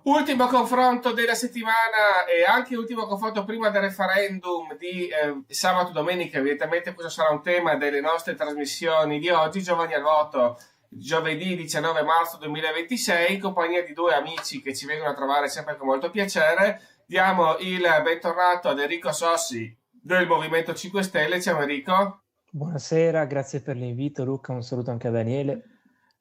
Ultimo confronto della settimana e anche ultimo confronto prima del referendum di sabato e domenica. Evidentemente questo sarà un tema delle nostre trasmissioni di oggi. Giovanni al voto, giovedì 19 marzo 2026, in compagnia di due amici che ci vengono a trovare sempre con molto piacere. Diamo il bentornato ad Enrico Sossi del Movimento 5 Stelle. Ciao Enrico. Buonasera, grazie per l'invito Luca, un saluto anche a Daniele.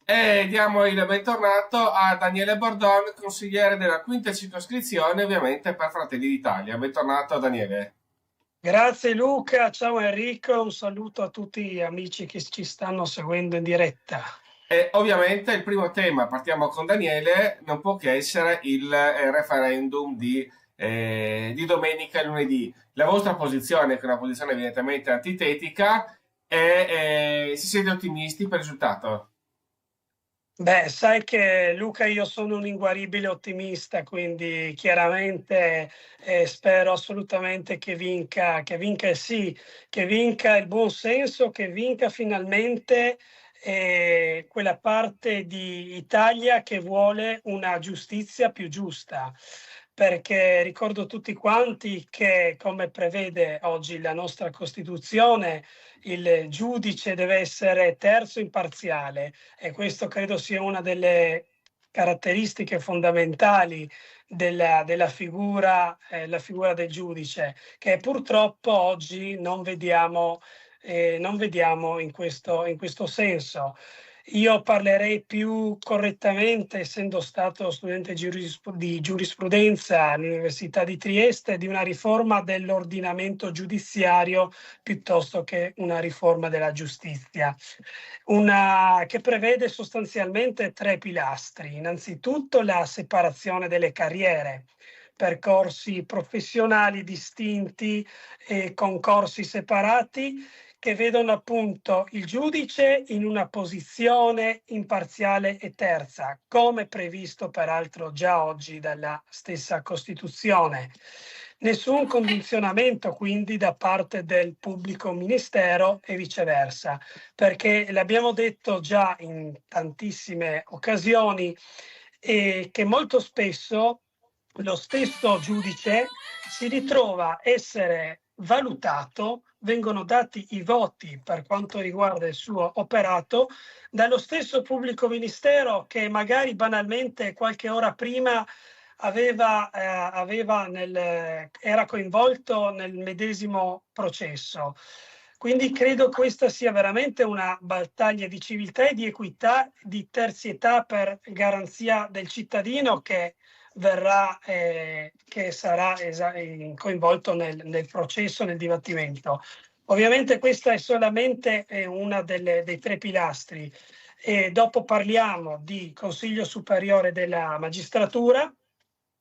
E diamo il bentornato a Daniele Bordon, consigliere della quinta circoscrizione, ovviamente per Fratelli d'Italia. Bentornato Daniele. Grazie Luca, ciao Enrico, un saluto a tutti gli amici che ci stanno seguendo in diretta. E ovviamente il primo tema, partiamo con Daniele, non può che essere il referendum di domenica e lunedì. La vostra posizione, che è una posizione evidentemente antitetica, si siete ottimisti per il risultato? Beh, sai che Luca, io sono un inguaribile ottimista, quindi chiaramente spero assolutamente che vinca il sì, che vinca il buon senso, che vinca finalmente quella parte di Italia che vuole una giustizia più giusta. Perché ricordo tutti quanti che, come prevede oggi la nostra Costituzione, il giudice deve essere terzo imparziale, e questo credo sia una delle caratteristiche fondamentali della figura, la figura del giudice, che purtroppo oggi non vediamo in questo senso. Io parlerei più correttamente, essendo stato studente di giurisprudenza all'Università di Trieste, di una riforma dell'ordinamento giudiziario piuttosto che una riforma della giustizia, che prevede sostanzialmente tre pilastri. Innanzitutto la separazione delle carriere, percorsi professionali distinti e concorsi separati che vedono appunto il giudice in una posizione imparziale e terza, come previsto peraltro già oggi dalla stessa Costituzione. Nessun condizionamento quindi da parte del pubblico ministero e viceversa, perché l'abbiamo detto già in tantissime occasioni che molto spesso lo stesso giudice si ritrova a essere valutato, vengono dati i voti per quanto riguarda il suo operato dallo stesso pubblico ministero che magari banalmente qualche ora prima era coinvolto nel medesimo processo. Quindi credo questa sia veramente una battaglia di civiltà e di equità, di terzietà per garanzia del cittadino che sarà coinvolto nel processo, nel dibattimento. Ovviamente questa è solamente una dei tre pilastri. E dopo parliamo di Consiglio Superiore della Magistratura,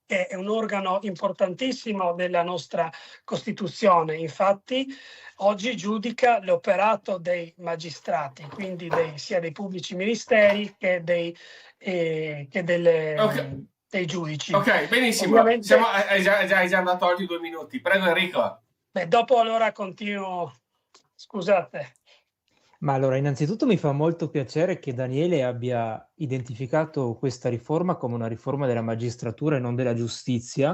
che è un organo importantissimo della nostra Costituzione. Infatti oggi giudica l'operato dei magistrati, quindi sia dei pubblici ministeri che Ok, dei giudici. ok, benissimo. Ovviamente, Hai già andato oggi 2 minuti. Prego Enrico. dopo allora continuo. Scusate. Ma allora, innanzitutto mi fa molto piacere che Daniele abbia identificato questa riforma come una riforma della magistratura e non della giustizia,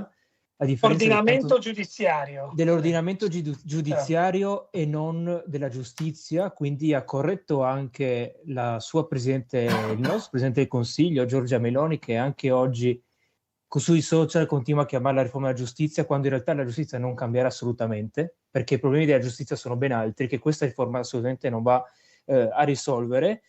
a differenza Ordinamento giudiziario. dell'ordinamento Certo. giudiziario e non della giustizia, quindi ha corretto anche la sua il nostro Presidente del Consiglio, Giorgia Meloni, che anche oggi sui social continua a chiamarla la riforma della giustizia, quando in realtà la giustizia non cambierà assolutamente, perché i problemi della giustizia sono ben altri, che questa riforma assolutamente non va a risolvere.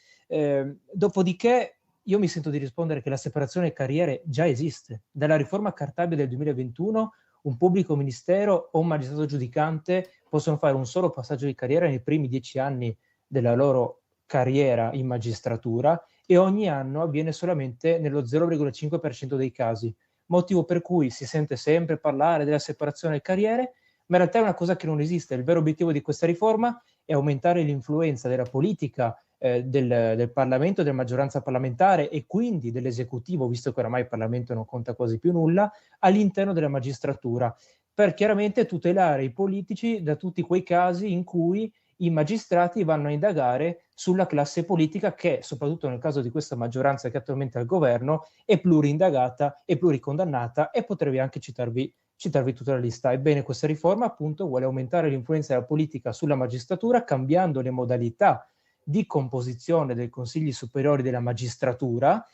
Dopodiché io mi sento di rispondere che la separazione delle carriere già esiste. Dalla riforma Cartabia del 2021 un pubblico ministero o un magistrato giudicante possono fare un solo passaggio di carriera nei primi 10 anni della loro carriera in magistratura e ogni anno avviene solamente nello 0,5% dei casi, motivo per cui si sente sempre parlare della separazione delle carriere, ma in realtà è una cosa che non esiste. Il vero obiettivo di questa riforma è aumentare l'influenza della politica, del Parlamento, della maggioranza parlamentare e quindi dell'esecutivo, visto che oramai il Parlamento non conta quasi più nulla, all'interno della magistratura, per chiaramente tutelare i politici da tutti quei casi in cui i magistrati vanno a indagare sulla classe politica che, soprattutto nel caso di questa maggioranza che attualmente è al governo, è pluriindagata e pluricondannata, e potrei anche citarvi tutta la lista. Ebbene, questa riforma appunto vuole aumentare l'influenza della politica sulla magistratura, cambiando le modalità di composizione dei consigli superiori della magistratura,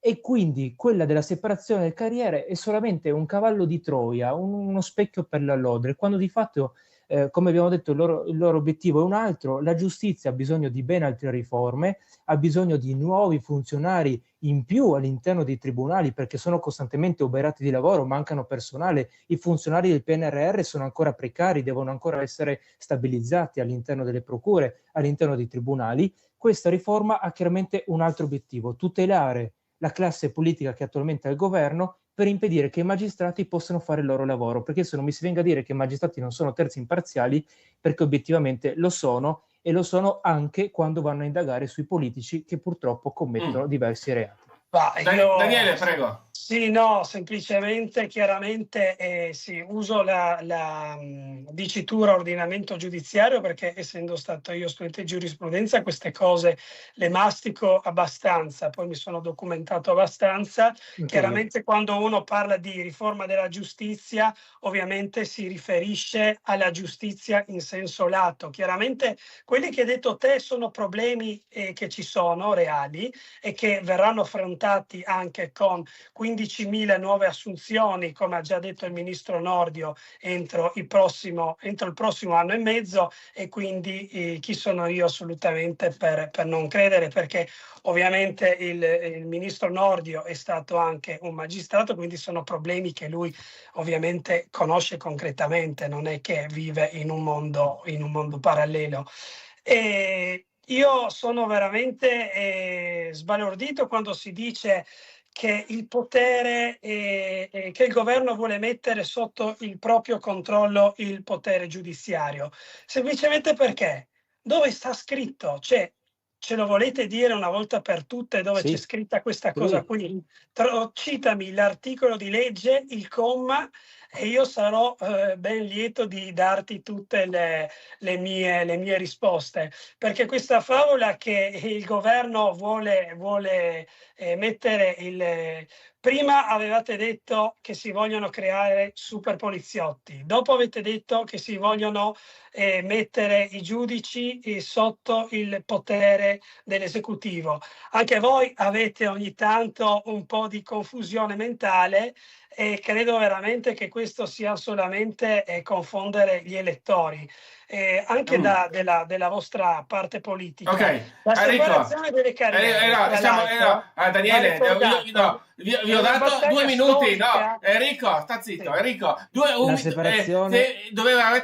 e quindi quella della separazione delle carriere è solamente un cavallo di Troia, uno specchio per la lode, quando di fatto, come abbiamo detto, il loro obiettivo è un altro. La giustizia ha bisogno di ben altre riforme, ha bisogno di nuovi funzionari in più all'interno dei tribunali, perché sono costantemente oberati di lavoro, mancano personale, i funzionari del PNRR sono ancora precari, devono ancora essere stabilizzati all'interno delle procure, all'interno dei tribunali. Questa riforma ha chiaramente un altro obiettivo: tutelare la classe politica che attualmente è al governo, per impedire che i magistrati possano fare il loro lavoro, perché se non mi si venga a dire che i magistrati non sono terzi imparziali, perché obiettivamente lo sono, e lo sono anche quando vanno a indagare sui politici che purtroppo commettono diversi reati. Daniele, prego. Sì, no, semplicemente, chiaramente sì, uso la dicitura ordinamento giudiziario perché, essendo stato io studente di giurisprudenza, queste cose le mastico abbastanza, poi mi sono documentato abbastanza. Chiaramente quando uno parla di riforma della giustizia, ovviamente si riferisce alla giustizia in senso lato. Chiaramente quelli che hai detto te sono problemi che ci sono, reali, e che verranno affrontati anche con 15.000 nuove assunzioni, come ha già detto il ministro Nordio, entro il prossimo anno e mezzo, e quindi chi sono io assolutamente per non credere, perché ovviamente il ministro Nordio è stato anche un magistrato, quindi sono problemi che lui ovviamente conosce concretamente, non è che vive in un mondo parallelo. E io sono veramente sbalordito quando si dice che il potere, che il governo vuole mettere sotto il proprio controllo il potere giudiziario. Semplicemente perché? Dove sta scritto? Cioè, ce lo volete dire una volta per tutte dove c'è scritta questa cosa qui? Citami l'articolo di legge, il comma, e io sarò ben lieto di darti tutte le mie risposte, perché questa favola che il governo vuole mettere prima avevate detto che si vogliono creare super poliziotti, dopo avete detto che si vogliono mettere i giudici sotto il potere dell'esecutivo. Anche voi avete ogni tanto un po' di confusione mentale, e credo veramente che questo sia solamente confondere gli elettori, anche della vostra parte politica. Ok, La separazione delle carriere. Daniele, vi ho dato 2 minuti. No, Enrico, sta zitto. Enrico, doveva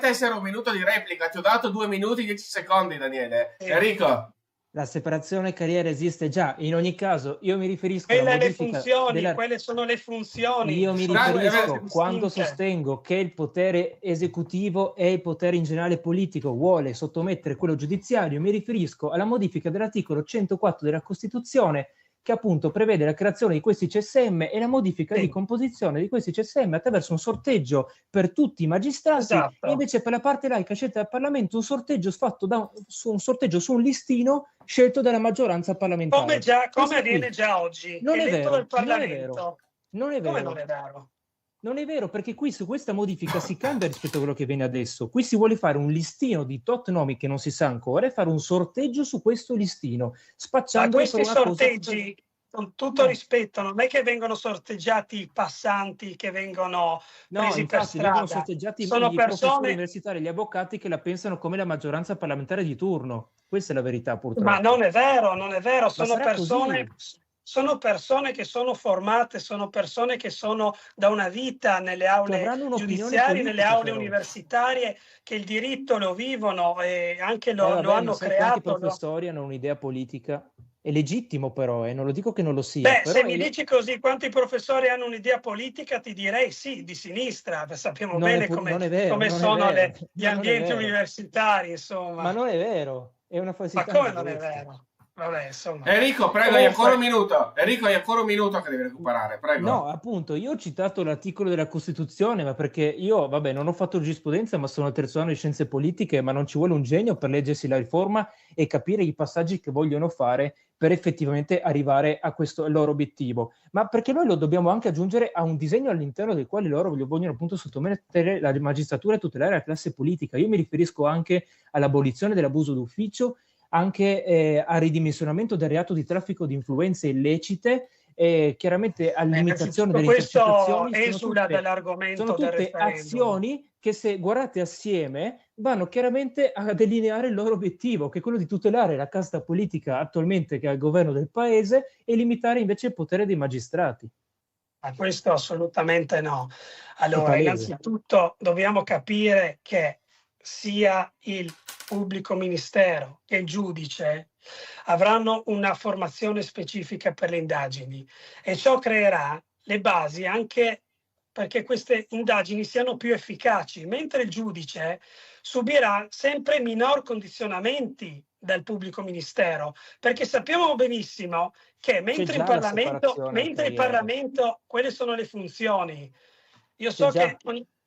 essere un minuto di replica. Ti ho dato 2 minuti 10 secondi, Daniele. Enrico. La separazione carriera esiste già. In ogni caso, io mi riferisco quelle sono le funzioni. Io mi riferisco, quando sostengo che il potere esecutivo e il potere in generale politico vuole sottomettere quello giudiziario, mi riferisco alla modifica dell'articolo 104 della Costituzione, che appunto prevede la creazione di questi CSM e la modifica di composizione di questi CSM attraverso un sorteggio per tutti i magistrati, e invece per la parte laica scelta dal Parlamento un sorteggio su un listino scelto dalla maggioranza parlamentare. Come avviene già oggi. Non è vero, del Parlamento. Non è vero. Come non è vero? Non è vero, perché qui su questa modifica si cambia rispetto a quello che viene adesso. Qui si vuole fare un listino di tot nomi che non si sa ancora e fare un sorteggio su questo listino, spacciando per una sorteggi, con tutto rispetto, non è che vengono sorteggiati i passanti che vengono presi per strada. Vengono sorteggiati i professori universitari, gli avvocati che la pensano come la maggioranza parlamentare di turno. Questa è la verità, purtroppo. Ma non è vero, sono persone che sono formate, sono persone che sono da una vita nelle aule giudiziarie, nelle aule universitarie, che il diritto lo vivono e anche lo hanno creato. Quanti professori hanno un'idea politica? È legittimo però, non lo dico che non lo sia. Però se mi dici così, quanti professori hanno un'idea politica, ti direi sì, di sinistra. Sappiamo bene come sono gli ambienti universitari, insomma. Ma non è vero, è una falsità. Ma come non è vero? vabbè, insomma. Enrico, prego, hai ancora un minuto. Enrico, hai ancora un minuto che devi recuperare, prego. No, appunto, io ho citato l'articolo della Costituzione, ma perché io, vabbè, non ho fatto giurisprudenza, ma sono al terzo anno di scienze politiche, ma non ci vuole un genio per leggersi la riforma e capire i passaggi che vogliono fare per effettivamente arrivare a questo loro obiettivo. Ma perché noi lo dobbiamo anche aggiungere a un disegno all'interno del quale loro vogliono appunto sottomettere la magistratura e tutelare la classe politica. Io mi riferisco anche all'abolizione dell'abuso d'ufficio, anche al ridimensionamento del reato di traffico di influenze illecite, e chiaramente alla limitazione delle questo intercettazioni. esula dall'argomento Sono del tutte referendum. azioni che, se guardate assieme, vanno chiaramente a delineare il loro obiettivo, che è quello di tutelare la casta politica attualmente che è al governo del paese e limitare invece il potere dei magistrati. Ma questo assolutamente no. Allora, innanzitutto dobbiamo capire che sia il pubblico ministero che il giudice avranno una formazione specifica per le indagini, e ciò creerà le basi anche perché queste indagini siano più efficaci, mentre il giudice subirà sempre minor condizionamenti dal pubblico ministero, perché sappiamo benissimo che mentre in Parlamento quelle sono le funzioni. Io so che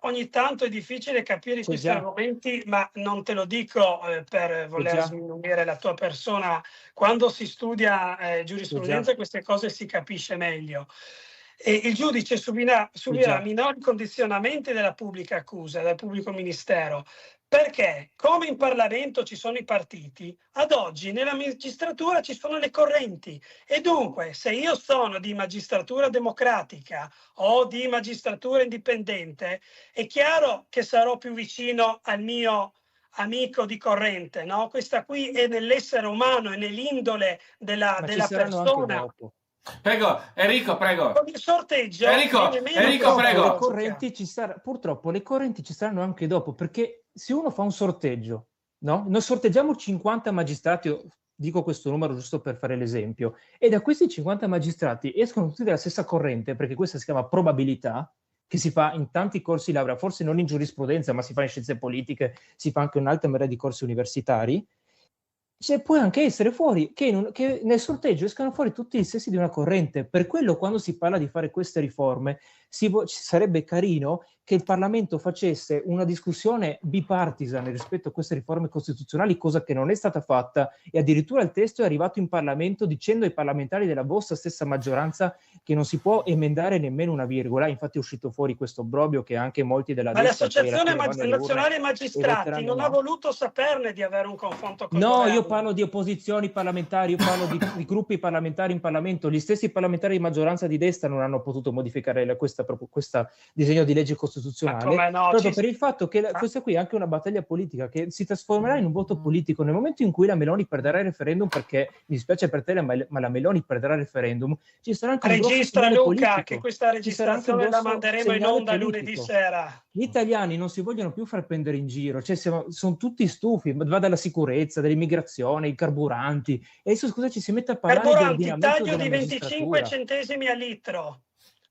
ogni tanto è difficile capire questi argomenti, ma non te lo dico per voler sminuire la tua persona. Quando si studia giurisprudenza queste cose si capisce meglio. E il giudice subirà minori condizionamenti della pubblica accusa, dal pubblico ministero, perché come in Parlamento ci sono i partiti, ad oggi nella magistratura ci sono le correnti, e dunque se io sono di magistratura democratica o di magistratura indipendente, è chiaro che sarò più vicino al mio amico di corrente, no? Questa qui è nell'essere umano, è nell'indole della persona. Prego, Enrico, prego. Con il sorteggio, Enrico, prego. Purtroppo le correnti ci saranno anche dopo, perché se uno fa un sorteggio, no? Noi sorteggiamo 50 magistrati, dico questo numero giusto per fare l'esempio, e da questi 50 magistrati escono tutti dalla stessa corrente, perché questa si chiama probabilità, che si fa in tanti corsi di laurea, forse non in giurisprudenza, ma si fa in scienze politiche, si fa anche in un'altra marea di corsi universitari. Cioè, può anche essere fuori che nel sorteggio escano fuori tutti gli stessi di una corrente. Per quello, quando si parla di fare queste riforme, sarebbe carino che il Parlamento facesse una discussione bipartisan rispetto a queste riforme costituzionali, cosa che non è stata fatta, e addirittura il testo è arrivato in Parlamento dicendo ai parlamentari della vostra stessa maggioranza che non si può emendare nemmeno una virgola. Infatti è uscito fuori questo obbrobio che anche molti della destra... Ma l'Associazione Nazionale Magistrati non ha voluto saperne di avere un confronto con il governo. Io parlo di opposizioni parlamentari, io parlo di gruppi parlamentari in Parlamento. Gli stessi parlamentari di maggioranza di destra non hanno potuto modificare questo disegno di legge costituzionale, proprio per il fatto che questa qui è anche una battaglia politica che si trasformerà in un voto politico. Nel momento in cui la Meloni perderà il referendum, perché mi dispiace per te, ma la Meloni perderà il referendum, ci sarà anche un grosso segnale politico. Che questa registrazione la manderemo in onda lunedì sera. Gli italiani non si vogliono più far prendere in giro, cioè sono tutti stufi, va dalla sicurezza, dell'immigrazione, i carburanti, e adesso scusa ci si mette a parlare dell'ordinamento taglio di 25 centesimi a litro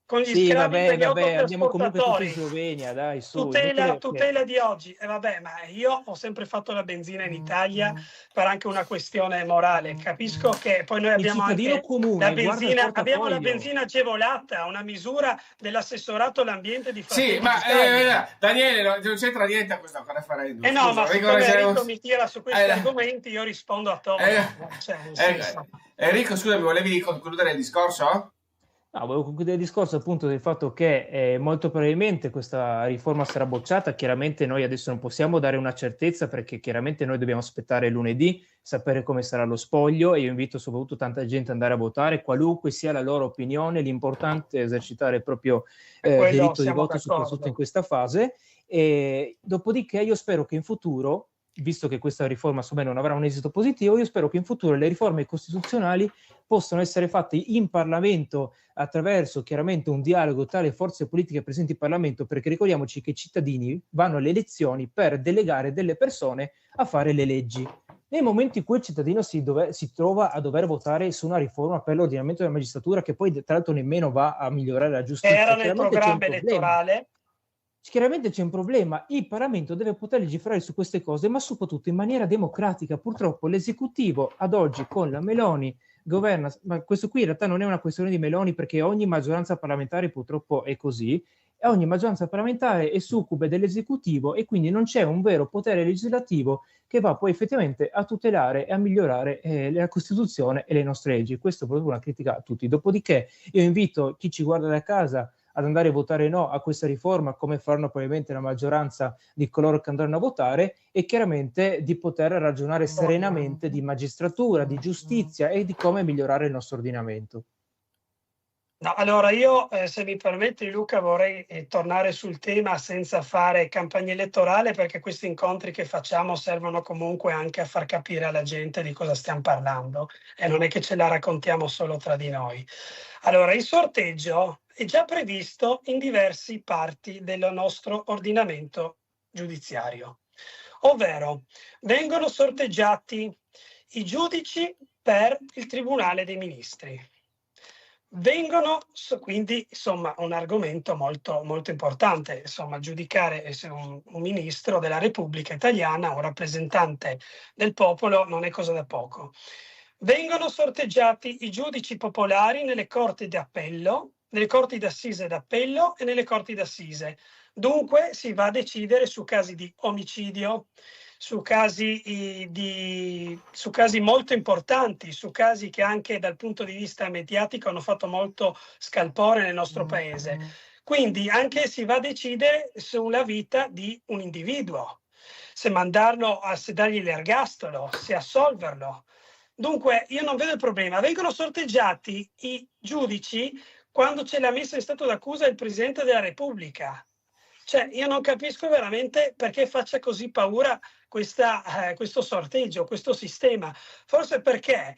con gli andiamo comunque tutti in Slovenia, dai, su. Tutela di oggi. Vabbè, ma io ho sempre fatto la benzina in Italia per anche una questione morale. Capisco che poi noi abbiamo anche la benzina, abbiamo la benzina agevolata, una misura dell'assessorato all'ambiente di Fratelli d'Italia. Daniele, non c'entra niente a questo referendum. No, ma siccome Enrico mi tira su questi argomenti, io rispondo a tono. Enrico, scusami, volevi concludere il discorso? No, volevo concludere il discorso appunto del fatto che molto probabilmente questa riforma sarà bocciata. Chiaramente noi adesso non possiamo dare una certezza, perché chiaramente noi dobbiamo aspettare lunedì, sapere come sarà lo spoglio, e io invito soprattutto tanta gente ad andare a votare, qualunque sia la loro opinione. L'importante è esercitare il proprio diritto di voto, soprattutto in questa fase. E dopodiché io spero che in futuro, visto che questa riforma non avrà un esito positivo, io spero che in futuro le riforme costituzionali possano essere fatte in Parlamento attraverso chiaramente un dialogo tra le forze politiche presenti in Parlamento, perché ricordiamoci che i cittadini vanno alle elezioni per delegare delle persone a fare le leggi. Nel momento in cui il cittadino si trova a dover votare su una riforma per l'ordinamento della magistratura, che poi tra l'altro nemmeno va a migliorare la giustizia, era nel programma elettorale, chiaramente c'è un problema. Il Parlamento deve poter legiferare su queste cose, ma soprattutto in maniera democratica. Purtroppo l'esecutivo ad oggi con la Meloni governa, ma questo qui in realtà non è una questione di Meloni, perché ogni maggioranza parlamentare purtroppo è così, e ogni maggioranza parlamentare è succube dell'esecutivo, e quindi non c'è un vero potere legislativo che va poi effettivamente a tutelare e a migliorare la Costituzione e le nostre leggi. Questo è proprio una critica a tutti. Dopodiché io invito chi ci guarda da casa ad andare a votare no a questa riforma, come faranno probabilmente la maggioranza di coloro che andranno a votare, e chiaramente di poter ragionare serenamente di magistratura, di giustizia e di come migliorare il nostro ordinamento. No, allora io, se mi permetti Luca, vorrei tornare sul tema senza fare campagna elettorale, perché questi incontri che facciamo servono comunque anche a far capire alla gente di cosa stiamo parlando, e non è che ce la raccontiamo solo tra di noi. Allora, il sorteggio è già previsto in diverse parti del nostro ordinamento giudiziario, ovvero vengono sorteggiati i giudici per il Tribunale dei Ministri. Quindi insomma un argomento molto, molto importante, insomma giudicare un ministro della Repubblica Italiana, un rappresentante del popolo, non è cosa da poco. Vengono sorteggiati i giudici popolari nelle corti d'appello, nelle corti d'assise d'appello e nelle corti d'assise. Dunque si va a decidere su casi di omicidio, su casi molto importanti, su casi che anche dal punto di vista mediatico hanno fatto molto scalpore nel nostro paese. Quindi anche si va a decidere sulla vita di un individuo, se mandarlo, se dargli l'ergastolo, se assolverlo. Dunque io non vedo il problema. Vengono sorteggiati i giudici quando c'è la messa in stato d'accusa il Presidente della Repubblica. Cioè, io non capisco veramente perché faccia così paura questo sorteggio, questo sistema. Forse perché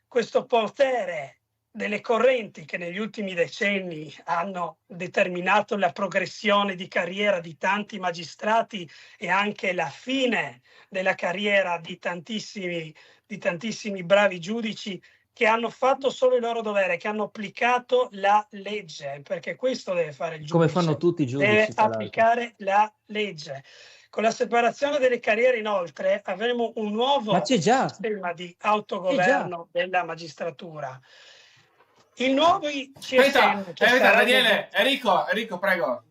questo potere delle correnti che negli ultimi decenni hanno determinato la progressione di carriera di tanti magistrati e anche la fine della carriera di tantissimi bravi giudici che hanno fatto solo il loro dovere, che hanno applicato la legge, perché questo deve fare il giudice. Come fanno tutti i giudici. Deve applicare la legge. Con la separazione delle carriere, inoltre, avremo un nuovo sistema di autogoverno della magistratura. Il nuovo CSM... Daniele, Enrico, prego.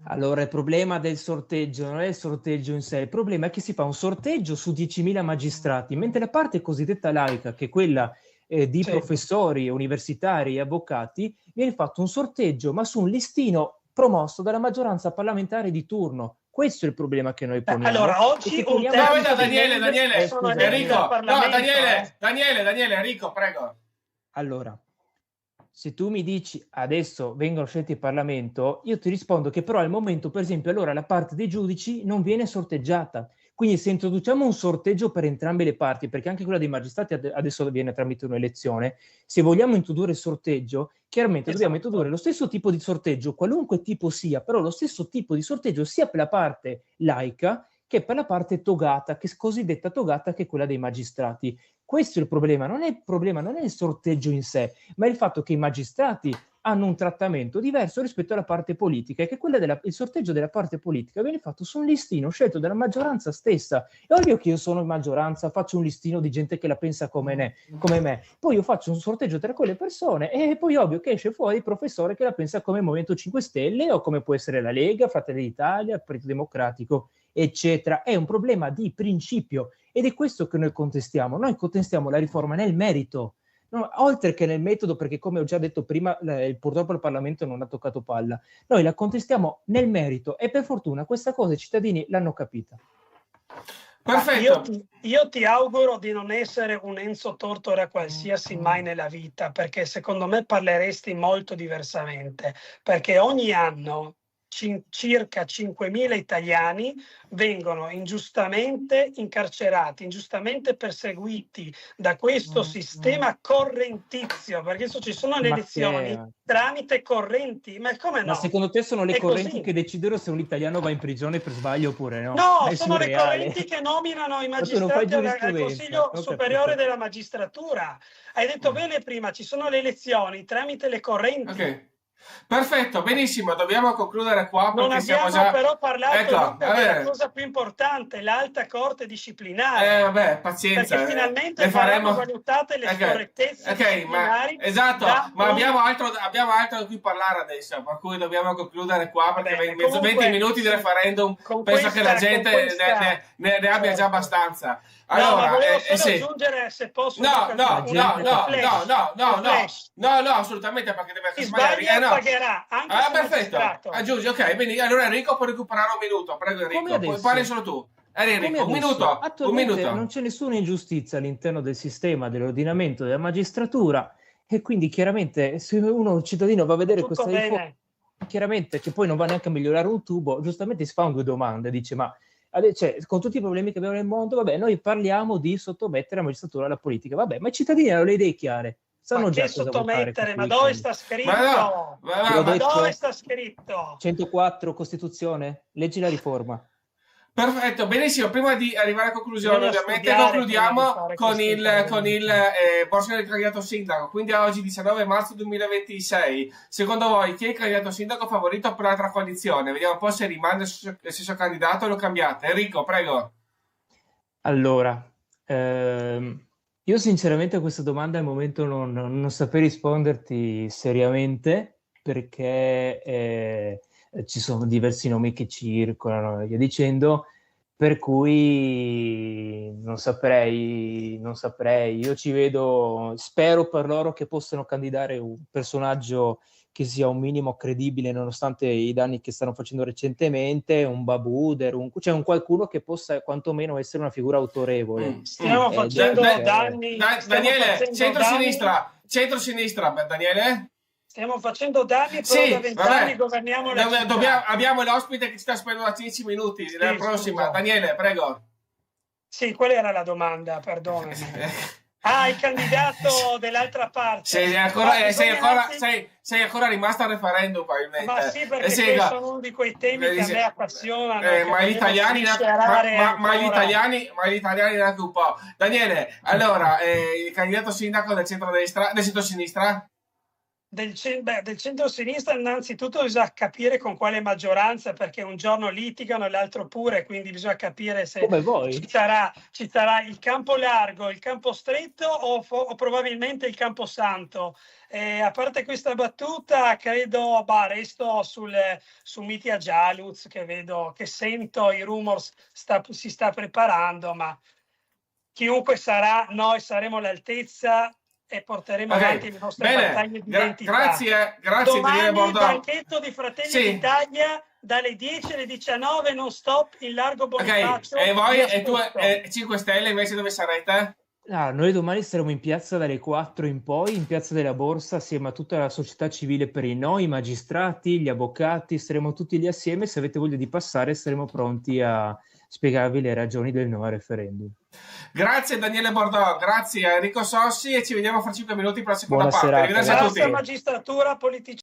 Allora, il problema del sorteggio non è il sorteggio in sé, il problema è che si fa un sorteggio su 10.000 magistrati, mentre la parte cosiddetta laica, che è quella di professori, universitari e avvocati, viene fatto un sorteggio, ma su un listino promosso dalla maggioranza parlamentare di turno. Questo è il problema che noi poniamo. Allora, oggi Daniele, Enrico, prego. Allora, se tu mi dici adesso vengono scelti il Parlamento, io ti rispondo che però al momento, per esempio, allora la parte dei giudici non viene sorteggiata. Quindi se introduciamo un sorteggio per entrambe le parti, perché anche quella dei magistrati adesso avviene tramite un'elezione, se vogliamo introdurre il sorteggio, chiaramente dobbiamo introdurre lo stesso tipo di sorteggio, qualunque tipo sia, però lo stesso tipo di sorteggio sia per la parte laica che per la parte togata, che è cosiddetta togata, che è quella dei magistrati. Questo è il problema non è il sorteggio in sé, ma è il fatto che i magistrati hanno un trattamento diverso rispetto alla parte politica, e che il sorteggio della parte politica viene fatto su un listino scelto dalla maggioranza stessa. È ovvio che io sono in maggioranza, faccio un listino di gente che la pensa come me, poi io faccio un sorteggio tra quelle persone e poi ovvio che esce fuori il professore che la pensa come Movimento 5 Stelle o come può essere la Lega, Fratelli d'Italia, il Partito Democratico, eccetera. È un problema di principio ed è questo che noi contestiamo. Noi contestiamo la riforma nel merito, no, oltre che nel metodo, perché come ho già detto prima, purtroppo il Parlamento non ha toccato palla. Noi la contestiamo nel merito e per fortuna questa cosa i cittadini l'hanno capita. Perfetto. Io ti auguro di non essere un Enzo Tortora qualsiasi mai nella vita, perché secondo me parleresti molto diversamente, perché ogni anno circa 5.000 italiani vengono ingiustamente incarcerati, ingiustamente perseguiti da questo sistema correntizio, perché adesso ci sono le elezioni tramite correnti, ma come no? Ma secondo te sono le correnti che decidono se un italiano va in prigione per sbaglio oppure no? No, sono le correnti che nominano i magistrati al Consiglio Superiore della Magistratura. Hai detto bene prima, ci sono le elezioni tramite le correnti. Perfetto, benissimo, dobbiamo concludere qua Non perché siamo abbiamo già... però parlato, Ecco, Luca, della cosa più importante, l'alta corte disciplinare, vabbè, perché pazienza, finalmente le verranno faremo... valutate le scorrettezze Ok, disciplinari esatto, da ma un... abbiamo altro di cui parlare adesso, per cui dobbiamo concludere qua perché Bene, 20 comunque, minuti di sì, referendum con penso che la questa, gente ne abbia già certo. abbastanza. No, ma Allora, volevo solo sì. aggiungere, se posso, No, Luca, no, La no, gente no, fa- no, assolutamente perché deve chi magari, sbaglia no. pagherà, anche se Perfetto, magistrato. aggiungi, ok, quindi allora Enrico può recuperare un minuto, prego Come Enrico, poi adesso? parli solo tu. Come Enrico, un adesso? minuto, un Attualmente minuto. non c'è nessuna ingiustizia all'interno del sistema dell'ordinamento della magistratura e quindi chiaramente se un cittadino va a vedere Tutto questa riforma, bene. chiaramente che poi non va neanche a migliorare un tubo, giustamente si fa due domande, dice ma cioè, con tutti i problemi che abbiamo nel mondo, vabbè, noi parliamo di sottomettere la magistratura alla politica, vabbè, ma i cittadini hanno le idee chiare, sanno Ma già che cosa votare sottomettere? Ma questo dove weekend. sta scritto? Ma no, L'ho Ma detto, dove sta scritto? 104 Costituzione, leggi la riforma. perfetto, benissimo. Prima di arrivare a conclusione, Bisogna ovviamente studiare prima di concludiamo fare con questi il interventi. borsa del candidato sindaco. Quindi a oggi, 19 marzo 2026, secondo voi chi è il candidato sindaco favorito per l'altra coalizione? Vediamo un po' se rimane il stesso candidato o lo cambiate. Enrico, prego. Allora, io sinceramente a questa domanda al momento non saprei risponderti seriamente perché ci sono diversi nomi che circolano e via dicendo, per cui non saprei. Io ci vedo, spero per loro che possano candidare un personaggio che sia un minimo credibile nonostante i danni che stanno facendo recentemente, un Babuder, cioè un qualcuno che possa quantomeno essere una figura autorevole. Stiamo facendo danni. Daniele, centro-sinistra, Daniele? Stiamo facendo danni, però Sì, da 20 vabbè. anni governiamo la città. Abbiamo l'ospite che ci sta aspettando da 10 minuti. Sì, La prossima, scusa. Daniele, prego. Sì, qual era la domanda? Perdonami. Ah, il candidato dell'altra parte. Sei ancora rimasto al referendum, probabilmente. Ma sì, perché sono uno di quei temi che a me appassionano. Ma gli italiani neanche un po'. Daniele, allora, il candidato sindaco del centro-destra, del centro-sinistra? Del centro-sinistra innanzitutto bisogna capire con quale maggioranza, perché un giorno litigano e l'altro pure, quindi bisogna capire se come voi. ci sarà il campo largo, il campo stretto o probabilmente il campo santo. A parte questa battuta, credo, resto su Mitia Gialuz, che vedo, che sento i rumors si sta preparando, ma chiunque sarà, noi saremo all'altezza e porteremo avanti le nostre battaglie di identità. Grazie Domani Daniele il banchetto di Fratelli d'Italia dalle 10 alle 19 non stop in largo Bonifacio. E voi e tu 5 Stelle invece dove sarete? Noi domani saremo in piazza dalle 4 in poi, in piazza della Borsa, assieme a tutta la società civile per i no, i magistrati, gli avvocati, saremo tutti lì assieme. Se avete voglia di passare saremo pronti a spiegarvi le ragioni del no al referendum. Grazie Daniele Bordò, grazie a Enrico Sossi e ci vediamo fra 5 minuti per la seconda Buona parte. serata, Arrivederci a tutti. Basta magistratura politica.